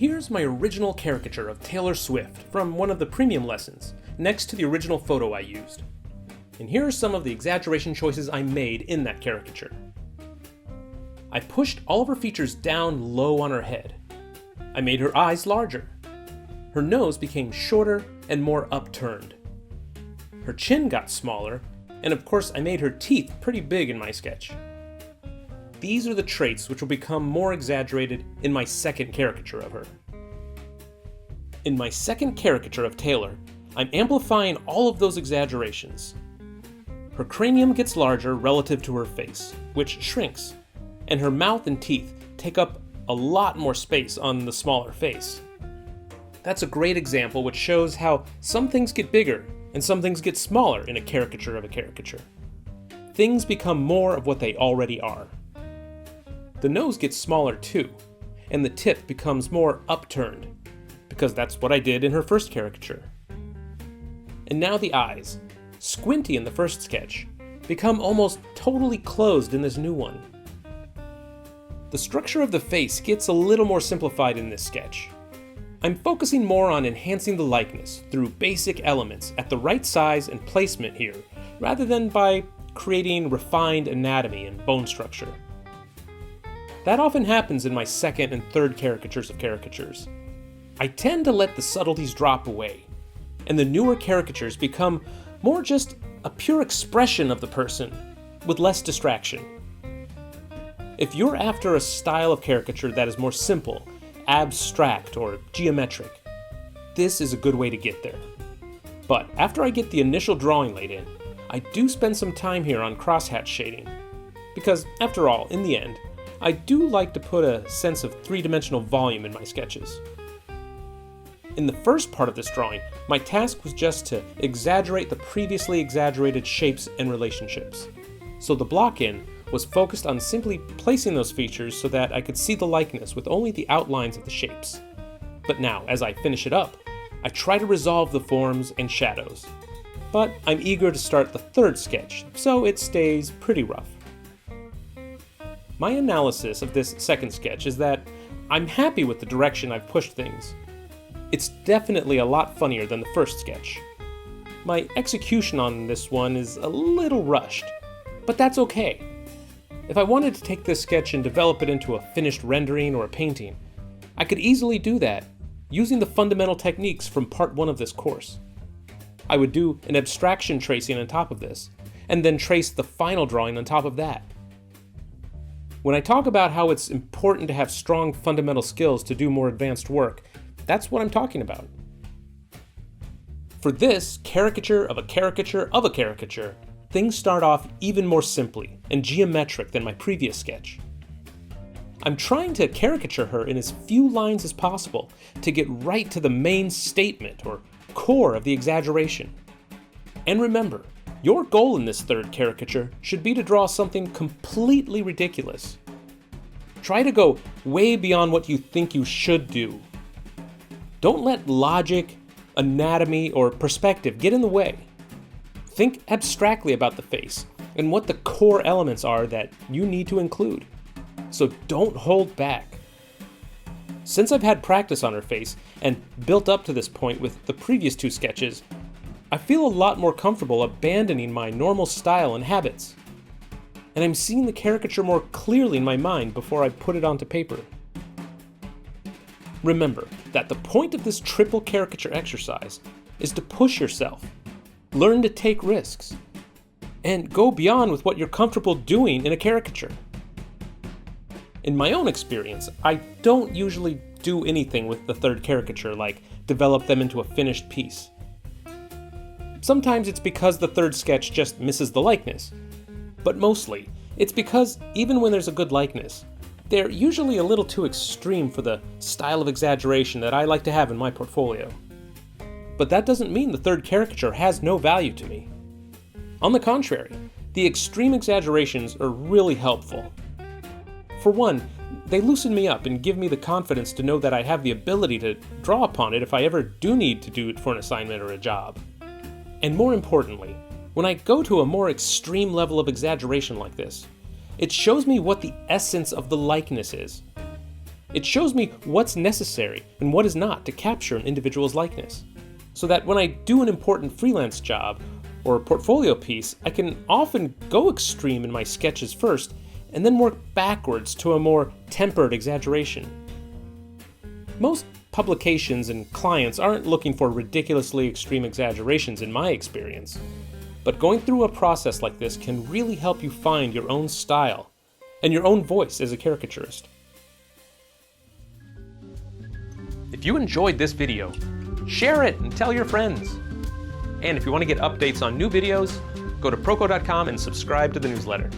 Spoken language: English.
Here's my original caricature of Taylor Swift from one of the premium lessons, next to the original photo I used. And here are some of the exaggeration choices I made in that caricature. I pushed all of her features down low on her head. I made her eyes larger. Her nose became shorter and more upturned. Her chin got smaller, and of course I made her teeth pretty big in my sketch. These are the traits which will become more exaggerated in my second caricature of her. In my second caricature of Taylor, I'm amplifying all of those exaggerations. Her cranium gets larger relative to her face, which shrinks, and her mouth and teeth take up a lot more space on the smaller face. That's a great example which shows how some things get bigger and some things get smaller in a caricature of a caricature. Things become more of what they already are. The nose gets smaller too, and the tip becomes more upturned, because that's what I did in her first caricature. And now the eyes, squinty in the first sketch, become almost totally closed in this new one. The structure of the face gets a little more simplified in this sketch. I'm focusing more on enhancing the likeness through basic elements at the right size and placement here, rather than by creating refined anatomy and bone structure. That often happens in my second and third caricatures of caricatures. I tend to let the subtleties drop away, and the newer caricatures become more just a pure expression of the person, with less distraction. If you're after a style of caricature that is more simple, abstract, or geometric, this is a good way to get there. But after I get the initial drawing laid in, I do spend some time here on crosshatch shading, because after all, in the end, I do like to put a sense of three-dimensional volume in my sketches. In the first part of this drawing, my task was just to exaggerate the previously exaggerated shapes and relationships. So the block-in was focused on simply placing those features so that I could see the likeness with only the outlines of the shapes. But now, as I finish it up, I try to resolve the forms and shadows. But I'm eager to start the third sketch, so it stays pretty rough. My analysis of this second sketch is that I'm happy with the direction I've pushed things. It's definitely a lot funnier than the first sketch. My execution on this one is a little rushed, but that's okay. If I wanted to take this sketch and develop it into a finished rendering or a painting, I could easily do that using the fundamental techniques from part 1 of this course. I would do an abstraction tracing on top of this, and then trace the final drawing on top of that. When I talk about how it's important to have strong fundamental skills to do more advanced work, that's what I'm talking about. For this caricature of a caricature of a caricature, things start off even more simply and geometric than my previous sketch. I'm trying to caricature her in as few lines as possible to get right to the main statement or core of the exaggeration. And remember, your goal in this third caricature should be to draw something completely ridiculous. Try to go way beyond what you think you should do. Don't let logic, anatomy, or perspective get in the way. Think abstractly about the face and what the core elements are that you need to include. So don't hold back. Since I've had practice on her face and built up to this point with the previous 2 sketches, I feel a lot more comfortable abandoning my normal style and habits. And I'm seeing the caricature more clearly in my mind before I put it onto paper. Remember that the point of this triple caricature exercise is to push yourself, learn to take risks, and go beyond with what you're comfortable doing in a caricature. In my own experience, I don't usually do anything with the third caricature like develop them into a finished piece. Sometimes it's because the third sketch just misses the likeness, but mostly it's because even when there's a good likeness, they're usually a little too extreme for the style of exaggeration that I like to have in my portfolio. But that doesn't mean the third caricature has no value to me. On the contrary, the extreme exaggerations are really helpful. For one, they loosen me up and give me the confidence to know that I have the ability to draw upon it if I ever do need to do it for an assignment or a job. And more importantly, when I go to a more extreme level of exaggeration like this, it shows me what the essence of the likeness is. It shows me what's necessary and what is not to capture an individual's likeness, so that when I do an important freelance job or a portfolio piece, I can often go extreme in my sketches first and then work backwards to a more tempered exaggeration. Most publications and clients aren't looking for ridiculously extreme exaggerations in my experience, but going through a process like this can really help you find your own style and your own voice as a caricaturist. If you enjoyed this video, share it and tell your friends. And if you want to get updates on new videos, go to proko.com and subscribe to the newsletter.